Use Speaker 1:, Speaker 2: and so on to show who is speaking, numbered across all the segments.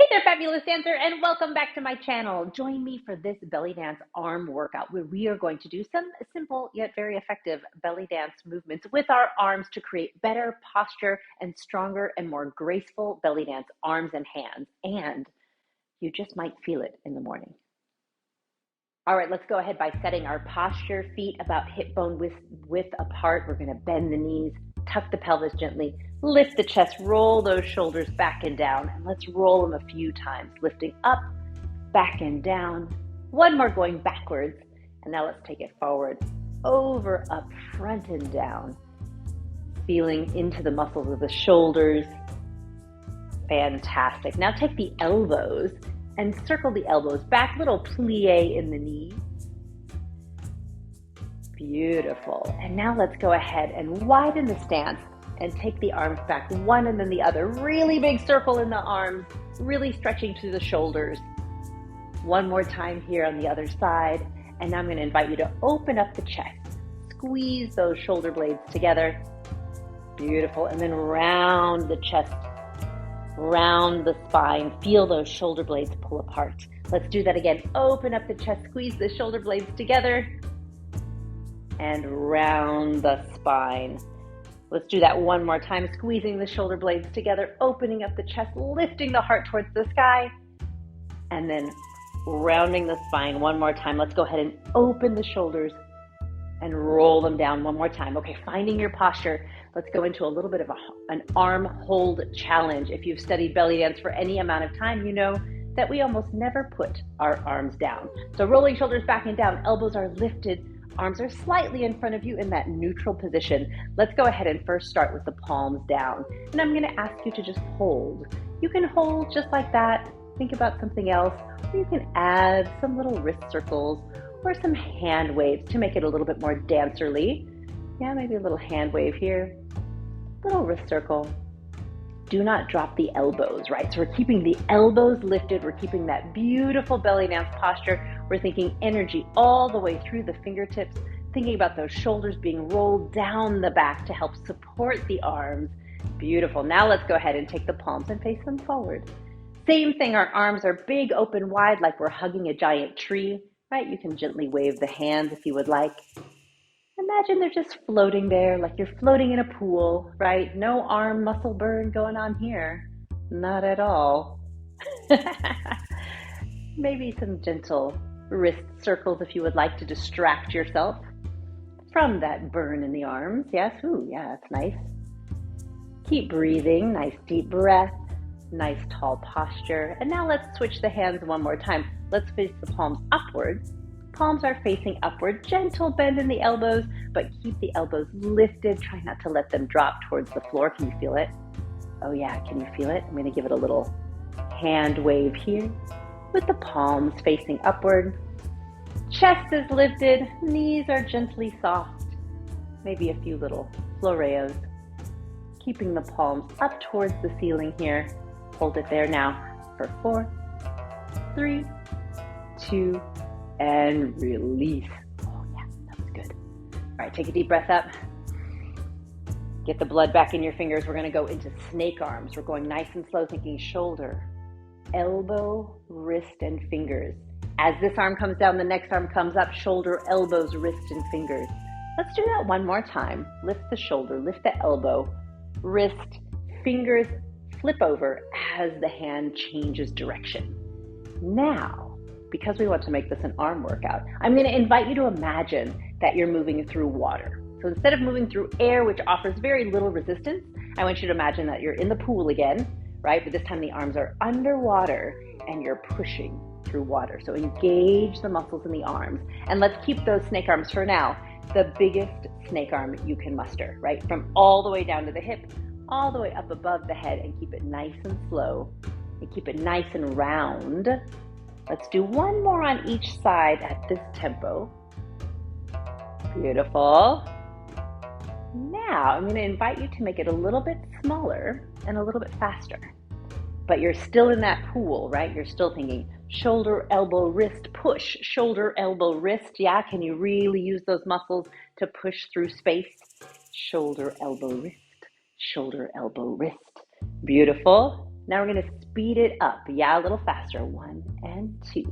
Speaker 1: Hey there, fabulous dancer, and welcome back to my channel. Join me for this belly dance arm workout where we are going to do some simple yet very effective belly dance movements with our arms to create better posture and stronger and more graceful belly dance arms and hands. And you just might feel it in the morning. All right, let's go ahead by setting our posture, feet about hip bone width apart. We're gonna bend the knees, tuck the pelvis gently, lift the chest, roll those shoulders back and down, and let's roll them a few times, lifting up, back and down. One more going backwards, and now let's take it forward, over, up, front and down, feeling into the muscles of the shoulders. Fantastic. Now take the elbows and circle the elbows back, little plie in the knee. Beautiful. And now let's go ahead and widen the stance and take the arms back, one and then the other. Really big circle in the arms, really stretching to the shoulders. One more time here on the other side. And now I'm going to invite you to open up the chest. Squeeze those shoulder blades together. Beautiful. And then round the chest, round the spine. Feel those shoulder blades pull apart. Let's do that again. Open up the chest, squeeze the shoulder blades together, and round the spine. Let's do that one more time, squeezing the shoulder blades together, opening up the chest, lifting the heart towards the sky, and then rounding the spine one more time. Let's go ahead and open the shoulders and roll them down one more time. Okay, finding your posture. Let's go into a little bit of an arm hold challenge. If you've studied belly dance for any amount of time, you know that we almost never put our arms down. So rolling shoulders back and down, elbows are lifted, arms are slightly in front of you in that neutral position. Let's go ahead and first start with the palms down. And I'm gonna ask you to just hold. You can hold just like that, think about something else, or you can add some little wrist circles or some hand waves to make it a little bit more dancerly. Yeah, maybe a little hand wave here, little wrist circle. Do not drop the elbows, right? So we're keeping the elbows lifted. We're keeping that beautiful belly dance posture. We're thinking energy all the way through the fingertips, thinking about those shoulders being rolled down the back to help support the arms. Beautiful. Now let's go ahead and take the palms and face them forward. Same thing, our arms are big, open wide, like we're hugging a giant tree, right? You can gently wave the hands if you would like. Imagine they're just floating there, like you're floating in a pool, right? No arm muscle burn going on here. Not at all. Maybe some gentle wrist circles if you would like to distract yourself from that burn in the arms. Yes, ooh, yeah, that's nice. Keep breathing, nice deep breath, nice tall posture. And now let's switch the hands one more time. Let's face the palms upwards. Palms are facing upward, gentle bend in the elbows, but keep the elbows lifted. Try not to let them drop towards the floor. Can you feel it? Oh yeah, can you feel it? I'm gonna give it a little hand wave here with the palms facing upward. Chest is lifted, knees are gently soft. Maybe a few little floreos. Keeping the palms up towards the ceiling here. Hold it there now for 4, 3, 2, and release. Oh yeah, that was good. All right, take a deep breath up. Get the blood back in your fingers. We're gonna go into snake arms. We're going nice and slow, thinking shoulder, elbow, wrist, and fingers. As this arm comes down, the next arm comes up, shoulder, elbows, wrist, and fingers. Let's do that one more time. Lift the shoulder, lift the elbow, wrist, fingers, flip over as the hand changes direction. Now, because we want to make this an arm workout, I'm going to invite you to imagine that you're moving through water. So instead of moving through air, which offers very little resistance, I want you to imagine that you're in the pool again, right? But this time the arms are underwater and you're pushing through water. So engage the muscles in the arms. And let's keep those snake arms for now, the biggest snake arm you can muster, right? From all the way down to the hip, all the way up above the head, and keep it nice and slow and keep it nice and round. Let's do one more on each side at this tempo. Beautiful. Now I'm going to invite you to make it a little bit smaller and a little bit faster. But you're still in that pool, right? You're still thinking shoulder, elbow, wrist, push, shoulder, elbow, wrist. Yeah, can you really use those muscles to push through space? Shoulder, elbow, wrist, shoulder, elbow, wrist. Beautiful. Now we're going to speed it up. Yeah, a little faster. 1 and 2.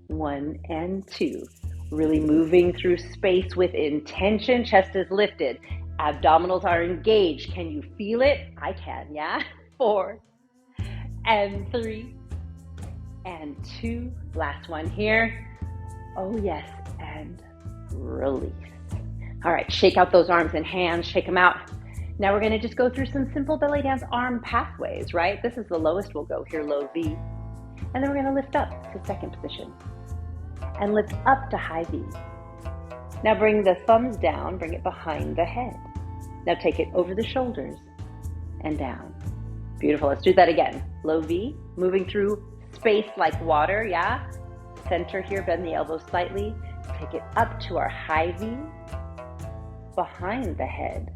Speaker 1: 1 and 2. Really moving through space with intention. Chest is lifted. Abdominals are engaged. Can you feel it? I can, yeah? 4 and 3 and 2. Last one here. Oh, yes. And release. All right, shake out those arms and hands. Shake them out. Now we're going to just go through some simple belly dance arm pathways, right? This is the lowest we'll go here, low V. And then we're going to lift up to second position and lift up to high V. Now bring the thumbs down, bring it behind the head. Now take it over the shoulders and down. Beautiful. Let's do that again. Low V, moving through space like water, yeah? Center here, bend the elbows slightly. Take it up to our high V, behind the head,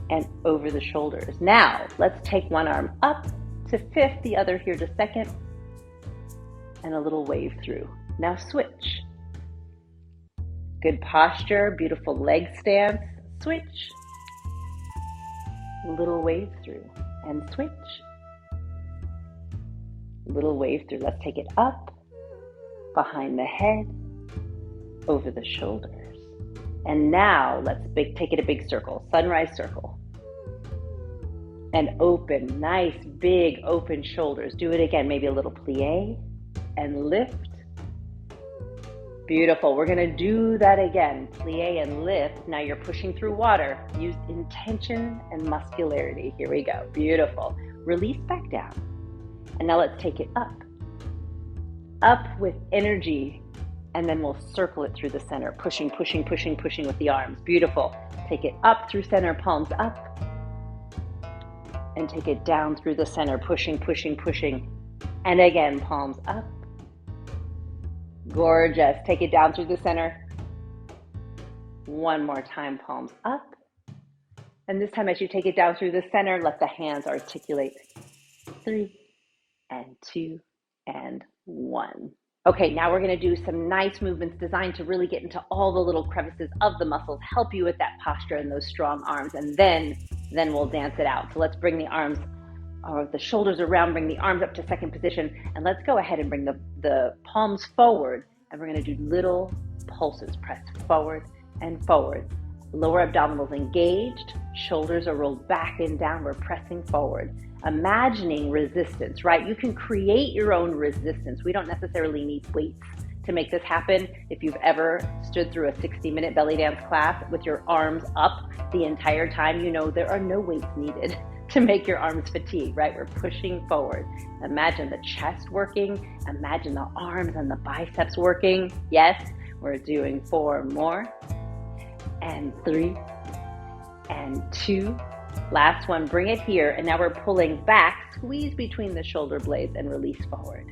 Speaker 1: and over the shoulders. Now, let's take one arm up to fifth, the other here to second, and a little wave through. Now switch. Good posture, beautiful leg stance. Switch. Little wave through, and switch. Little wave through. Let's take it up, behind the head, over the shoulders. And now let's take it a big circle, sunrise circle. And open, nice big open shoulders. Do it again, maybe a little plie and lift. Beautiful, we're gonna do that again. Plie and lift. Now you're pushing through water. Use intention and muscularity. Here we go, beautiful. Release back down. And now let's take it up. Up with energy. And then we'll circle it through the center, pushing, pushing, pushing, pushing with the arms. Beautiful. Take it up through center, palms up. And take it down through the center, pushing, pushing, pushing. And again, palms up. Gorgeous. Take it down through the center. One more time, palms up. And this time as you take it down through the center, let the hands articulate. 3 and 2 and 1. Okay, now we're going to do some nice movements designed to really get into all the little crevices of the muscles, help you with that posture and those strong arms, and then we'll dance it out. So let's bring the arms or the shoulders around, bring the arms up to second position, and let's go ahead and bring the palms forward, and we're going to do little pulses. Press forward and forward. Lower abdominals engaged, shoulders are rolled back and down, we're pressing forward. Imagining resistance, right? You can create your own resistance. We don't necessarily need weights to make this happen. If you've ever stood through a 60-minute belly dance class with your arms up the entire time, you know there are no weights needed to make your arms fatigue, right? We're pushing forward. Imagine the chest working. Imagine the arms and the biceps working. Yes, we're doing 4 more. And 3 and 2. Last one, bring it here, and now we're pulling back, squeeze between the shoulder blades and release forward.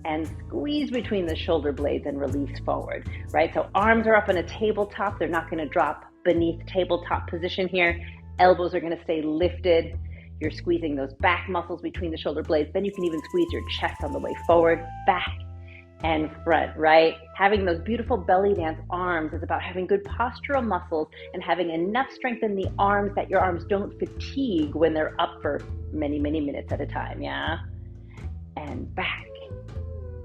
Speaker 1: And squeeze between the shoulder blades and release forward, right? So arms are up on a tabletop. They're not gonna drop beneath tabletop position here. Elbows are gonna stay lifted. You're squeezing those back muscles between the shoulder blades. Then you can even squeeze your chest on the way forward, back, and front, right? Having those beautiful belly dance arms is about having good postural muscles and having enough strength in the arms that your arms don't fatigue when they're up for many, many minutes at a time, yeah? And back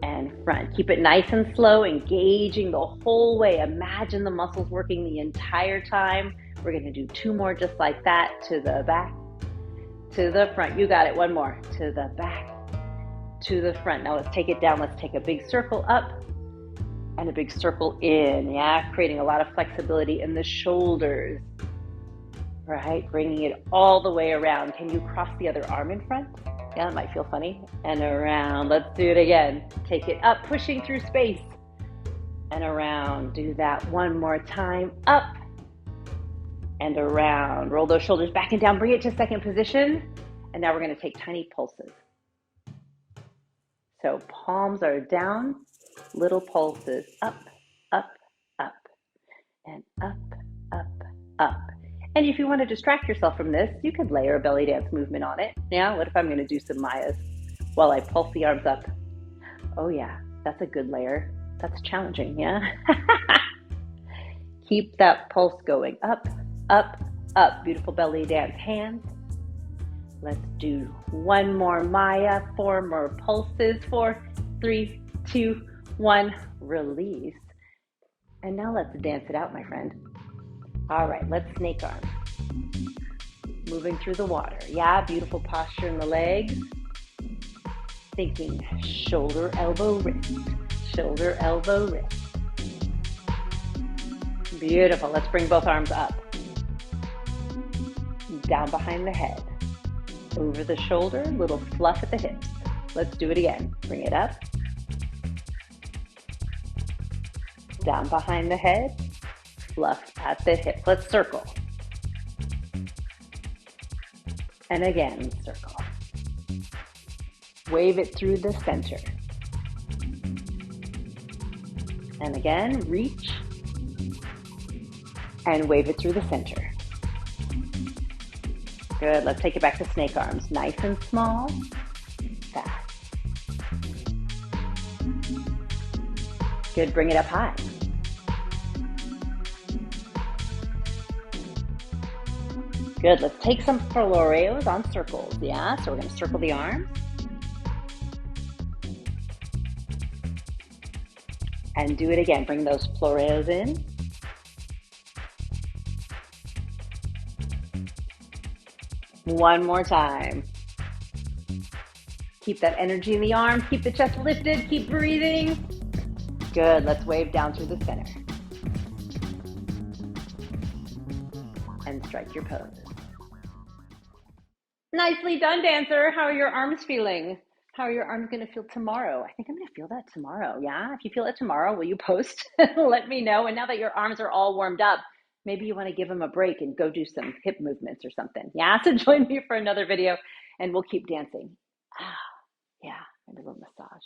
Speaker 1: and front. Keep it nice and slow, engaging the whole way. Imagine the muscles working the entire time. We're gonna do 2 more just like that, to the back, to the front. You got it, 1 more, to the back, to the front. Now let's take it down. Let's take a big circle up and a big circle in, yeah? Creating a lot of flexibility in the shoulders, right? Bringing it all the way around. Can you cross the other arm in front? Yeah, that might feel funny. And around. Let's do it again. Take it up, pushing through space. And around. Do that 1 more time. Up and around. Roll those shoulders back and down. Bring it to second position. And now we're going to take tiny pulses. So palms are down, little pulses, up, up, up, and up, up, up. And if you want to distract yourself from this, you could layer a belly dance movement on it. Yeah, what if I'm going to do some Mayas while I pulse the arms up? Oh yeah, that's a good layer. That's challenging, yeah? Keep that pulse going, up, up, up. Beautiful belly dance. Hands, Let's do one more Maya, 4 more pulses. 4, 3, 2, 1, release. And now let's dance it out, my friend. All right, let's snake arms. Moving through the water. Yeah, beautiful posture in the legs. Thinking shoulder, elbow, wrist. Shoulder, elbow, wrist. Beautiful. Let's bring both arms up. Down behind the head. Over the shoulder, little fluff at the hips. Let's do it again. Bring it up. Down behind the head, fluff at the hip. Let's circle. And again, circle. Wave it through the center. And again, reach. And wave it through the center. Good, let's take it back to snake arms. Nice and small, fast. Good, bring it up high. Good, let's take some floreos on circles, yeah? So we're gonna circle the arms. And do it again, bring those floreos in. One more time. Keep that energy in the arms, keep the chest lifted, keep breathing. Good, let's wave down through the center. And strike your pose. Nicely done, dancer. How are your arms feeling? How are your arms gonna feel tomorrow? I think I'm gonna feel that tomorrow, yeah? If you feel it tomorrow, will you post? Let me know. And now that your arms are all warmed up, maybe you wanna give them a break and go do some hip movements or something. Yeah, so join me for another video and we'll keep dancing. Ah, yeah, maybe a little massage.